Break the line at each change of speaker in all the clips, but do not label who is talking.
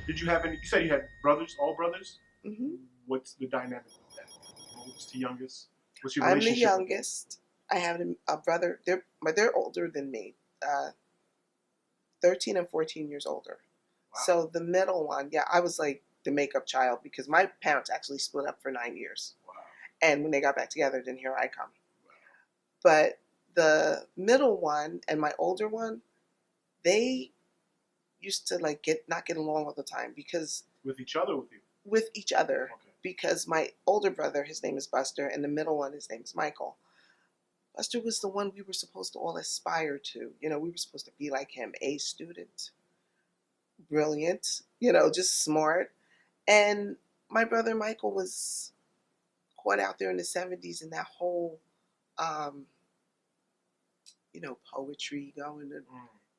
Did you have any? You said you had brothers, all brothers.
Hmm.
What's the dynamic with that? Oldest to youngest. What's your
I'm the
relationship with them?
youngest. I have a brother. They're older than me, 13 and 14 years older.
Wow.
So the middle one, yeah, I was like the makeup child because my parents actually split up for 9 years.
Wow.
And when they got back together, then here I come. But the middle one and my older one, they used to like not get along all the time because
With each other, or with you.
with each other.
Okay.
Because my older brother, his name is Buster, and the middle one, his name is Michael. Buster was the one we were supposed to all aspire to. You know, we were supposed to be like him, A student, brilliant, just smart. And my brother Michael was caught out there in the 70s in that whole, poetry, going to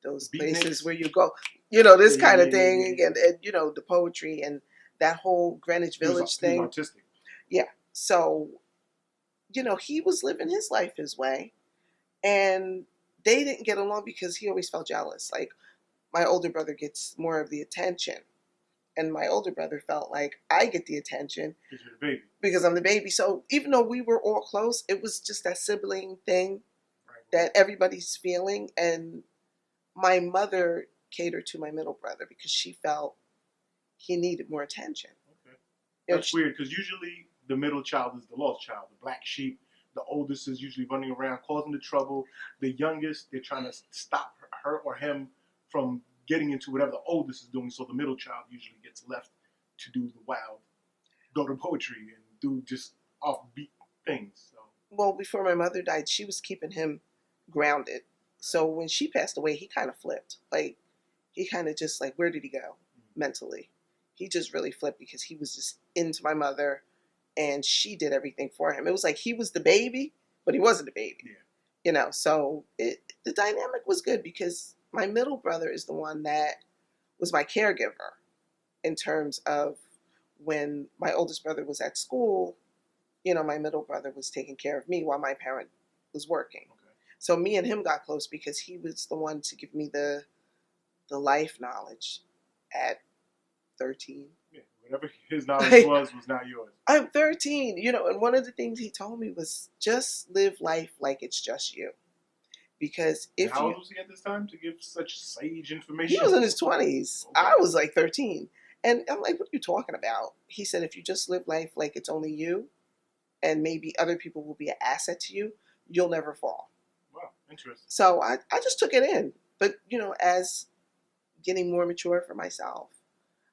those places where you go, this kind of thing, and the poetry and that whole Greenwich Village thing.
He was artistic.
Yeah. So, he was living his life his way, and they didn't get along because he always felt jealous. Like, my older brother gets more of the attention, and my older brother felt like I get the attention
because you're the baby.
Because I'm the baby. So even though we were all close, it was just that sibling thing that everybody's feeling. And my mother catered to my middle brother because she felt he needed more attention.
Okay. That's weird because usually the middle child is the lost child, the black sheep. The oldest is usually running around causing the trouble. The youngest, they're trying to stop her or him from getting into whatever the oldest is doing. So the middle child usually gets left to do the wild, go to poetry and do just offbeat things. So.
Well, before my mother died, she was keeping him grounded. So when she passed away, he kind of flipped. Like, he kind of just like, where did he go mentally? He just really flipped because he was just into my mother and she did everything for him. It was like he was the baby, but he wasn't the baby.
Yeah.
So the dynamic was good because my middle brother is the one that was my caregiver in terms of when my oldest brother was at school, my middle brother was taking care of me while my parent was working.
Okay.
So me and him got close because he was the one to give me the life knowledge at 13.
Yeah, whatever his knowledge was not yours.
I'm 13, and one of the things he told me was just live life like it's just you. Because if
how old was he at this time to give such sage information?
He was in his 20s.
Okay.
I was like 13. And I'm like, what are you talking about? He said, if you just live life like it's only you and maybe other people will be an asset to you, you'll never fall.
Wow, interesting.
So I just took it in. But, as getting more mature for myself,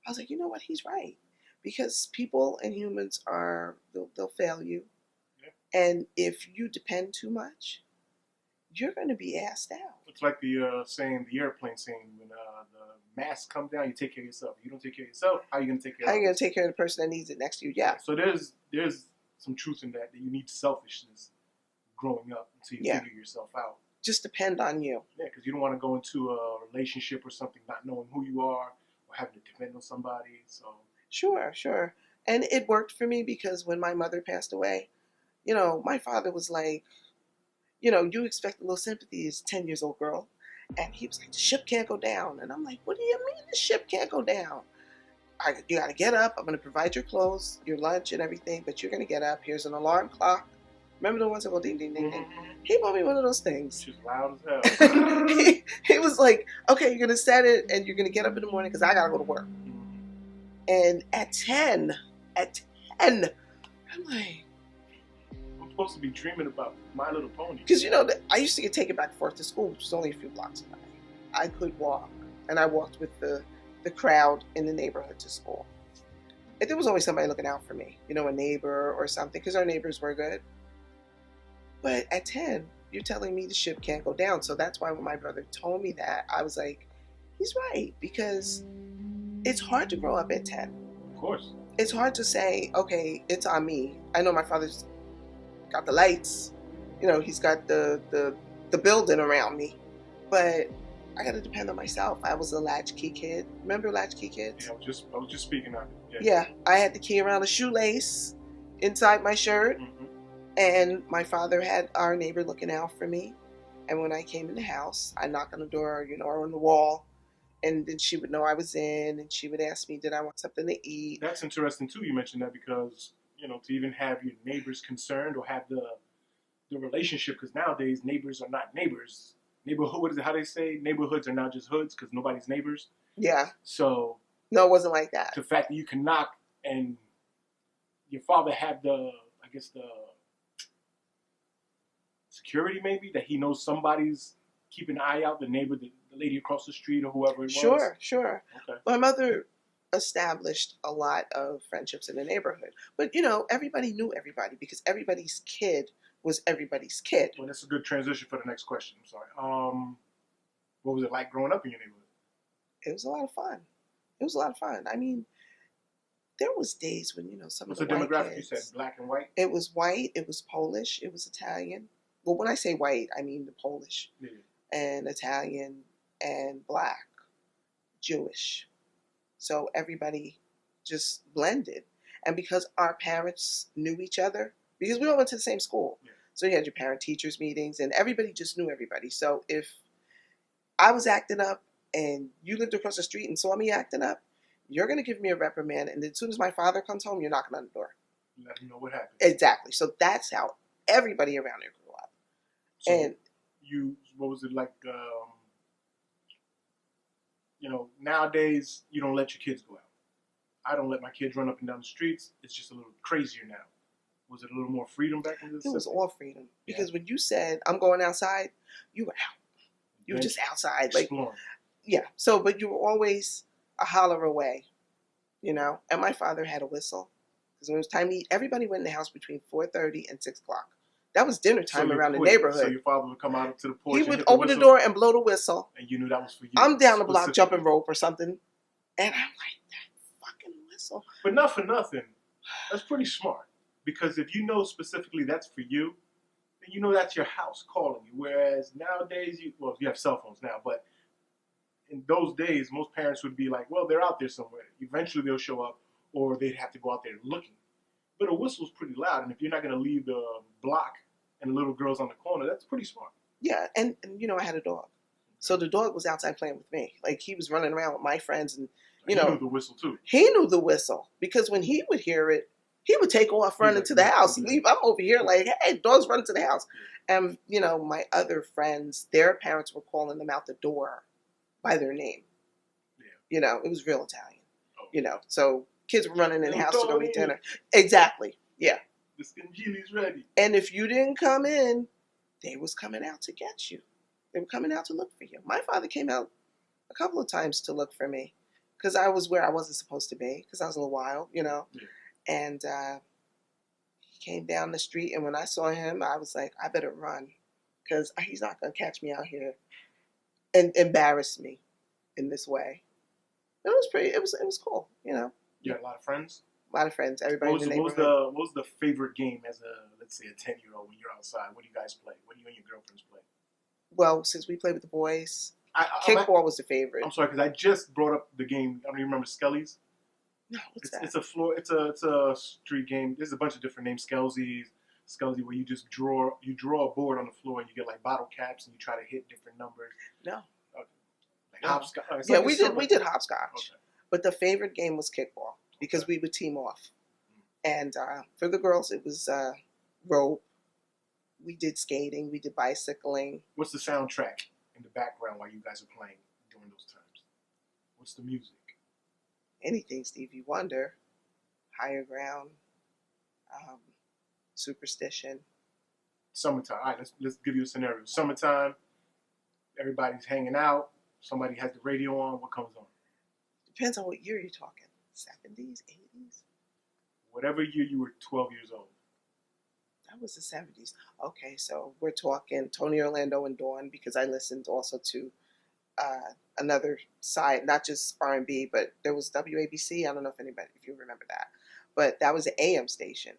I was like, you know what? He's right. Because people and humans they'll fail you. Yeah. And if you depend too much, you're going to be asked out.
It's like the airplane saying, when the mask comes down, you take care of yourself. If you don't take care of yourself, how are you going to take care of
How are you going to take care of the person that needs it next to you? Yeah.
So there's some truth in that you need selfishness growing up until you figure yourself out.
Just depend on you.
Yeah, because you don't want to go into a relationship or something not knowing who you are or having to depend on somebody. So
Sure. And it worked for me because when my mother passed away, my father was like, you expect a little sympathy as a 10 years old girl. And he was like, the ship can't go down. And I'm like, what do you mean the ship can't go down? You got to get up. I'm going to provide your clothes, your lunch and everything, but you're going to get up. Here's an alarm clock. Remember the ones that go ding, ding, ding, ding? He bought me one of those things.
She's loud as hell.
He was like, okay, you're going to set it and you're going to get up in the morning because I got to go to work. And at 10, I'm like,
I'm supposed to be dreaming about My Little Pony.
Because, I used to get taken back and forth to school, which was only a few blocks away. I could walk, and I walked with the crowd in the neighborhood to school. And there was always somebody looking out for me, a neighbor or something, because our neighbors were good. But at 10, you're telling me the ship can't go down. So that's why when my brother told me that, I was like, he's right, because it's hard to grow up at 10.
Of course.
It's hard to say, okay, it's on me. I know my father's got the lights, he's got the building around me, but I got to depend on myself. I was a latchkey kid. Remember latchkey kids?
Yeah, I was just speaking of it.
Yeah, I had the key around a shoelace inside my shirt, and my father had our neighbor looking out for me. And when I came in the house, I knocked on the door, or on the wall, And then she would know I was in, and she would ask me, did I want something to eat?
That's interesting too. You mentioned that because to even have your neighbors concerned or have the relationship, because nowadays neighbors are not neighbors. Neighborhood, what is it? How they say neighborhoods are now just hoods because nobody's neighbors.
Yeah.
So
no, it wasn't like that.
The fact that you can knock and your father had the security, maybe that he knows somebody's keeping an eye out, the neighbor, the lady across the street, or whoever it was.
Sure.
Okay.
My mother established a lot of friendships in the neighborhood, but everybody knew everybody because everybody's kid was everybody's kid.
Well, that's a good transition for the next question. I'm sorry. What was it like growing up in your neighborhood?
It was a lot of fun. I mean, there was days when some
What's
of
the
the white
demographic?
kids,
You said black and white.
It was white. It was Polish. It was Italian. Well, when I say white, I mean the Polish and Italian and black, Jewish. So everybody just blended. And because our parents knew each other, because we all went to the same school. Yeah. So you had your parent-teachers meetings, and everybody just knew everybody. So if I was acting up and you lived across the street and saw me acting up, you're going to give me a reprimand. And as soon as my father comes home, you're knocking on the door.
Let him know what happened.
Exactly. So that's how everybody around there grew up.
So
and
what was it like? Nowadays you don't let your kids go out. I don't let my kids run up and down the streets. It's just a little crazier now. Was it a little more freedom back in the
It was all freedom. Because when you said, I'm going outside, you were out. You were just outside.
Exploring.
So, but you were always a holler away, And my father had a whistle. Because when it was time to eat, everybody went in the house between 4:30 and 6 o'clock. That was dinner time around the neighborhood.
So your father would come out to the porch.
He would open the door and blow the whistle.
And you knew that was for you.
I'm down the block jumping rope or something. And I'm like, that fucking whistle.
But not for nothing. That's pretty smart. Because if you know specifically that's for you, then you know that's your house calling you. Whereas nowadays, you have cell phones now, but in those days, most parents would be like, well, they're out there somewhere. Eventually they'll show up, or they'd have to go out there looking. But a whistle's pretty loud, and if you're not going to leave the block and the little girl's on the corner, that's pretty smart.
Yeah, and I had a dog. So the dog was outside playing with me. Like, he was running around with my friends, and,
He knew the whistle, too.
He knew the whistle, because when he would hear it, he would take off running to the house. I'm over here like, hey, dog's running to the house. And, my other friends, their parents were calling them out the door by their name. Yeah. It was real Italian.
Oh.
So kids were running in the house to go eat dinner. Exactly. Yeah.
The Scangili's ready.
And if you didn't come in, they was coming out to get you. They were coming out to look for you. My father came out a couple of times to look for me because I was where I wasn't supposed to be because I was a little wild, Yeah. And he came down the street, and when I saw him, I was like, I better run because he's not going to catch me out here and embarrass me in this way. It was pretty. It was cool,
You had a lot of friends?
A lot of friends. Everybody in the neighborhood.
What was the favorite game as let's say a 10-year-old when you're outside? What do you guys play? What do you and your girlfriends play?
Well, since we played with the boys, kickball was the favorite.
I'm sorry, because I just brought up the game. I don't even remember Skellies.
No, what's that?
It's a street game. There's a bunch of different names. Skelly, where you just draw a board on the floor and you get like bottle caps and you try to hit different numbers.
No.
Okay. Like hopscotch.
We did hopscotch. Okay. But the favorite game was kickball because we would team off. And for the girls, it was rope. We did skating. We did bicycling.
What's the soundtrack in the background while you guys are playing during those times? What's the music?
Anything Stevie Wonder, Higher Ground, Superstition.
Summertime. All right, let's give you a scenario. Summertime, everybody's hanging out. Somebody has the radio on. What comes on?
Depends on what year you're talking. 70s, 80s?
Whatever year you were 12 years old.
That was the 70s. Okay, so we're talking Tony Orlando and Dawn because I listened also to another side, not just R&B, but there was WABC. I don't know if you remember that, but that was an AM station,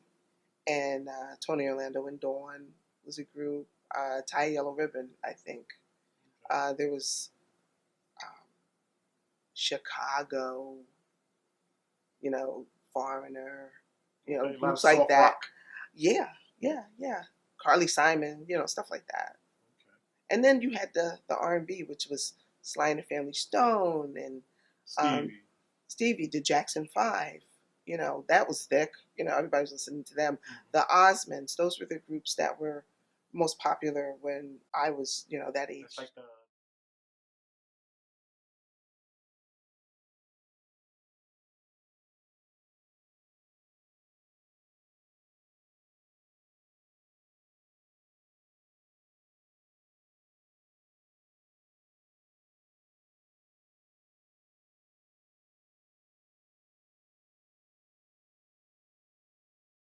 and Tony Orlando and Dawn was a group. Tie Yellow Ribbon, I think. There was Chicago, Foreigner, groups like that. Rock. Yeah. Carly Simon, stuff like that. Okay. And then you had the R&B, which was Sly and the Family Stone, and
Stevie.
Stevie, the Jackson 5. You know, that was thick. You know, everybody was listening to them. The Osmonds, those were the groups that were most popular when I was, you know, that age.
It's like the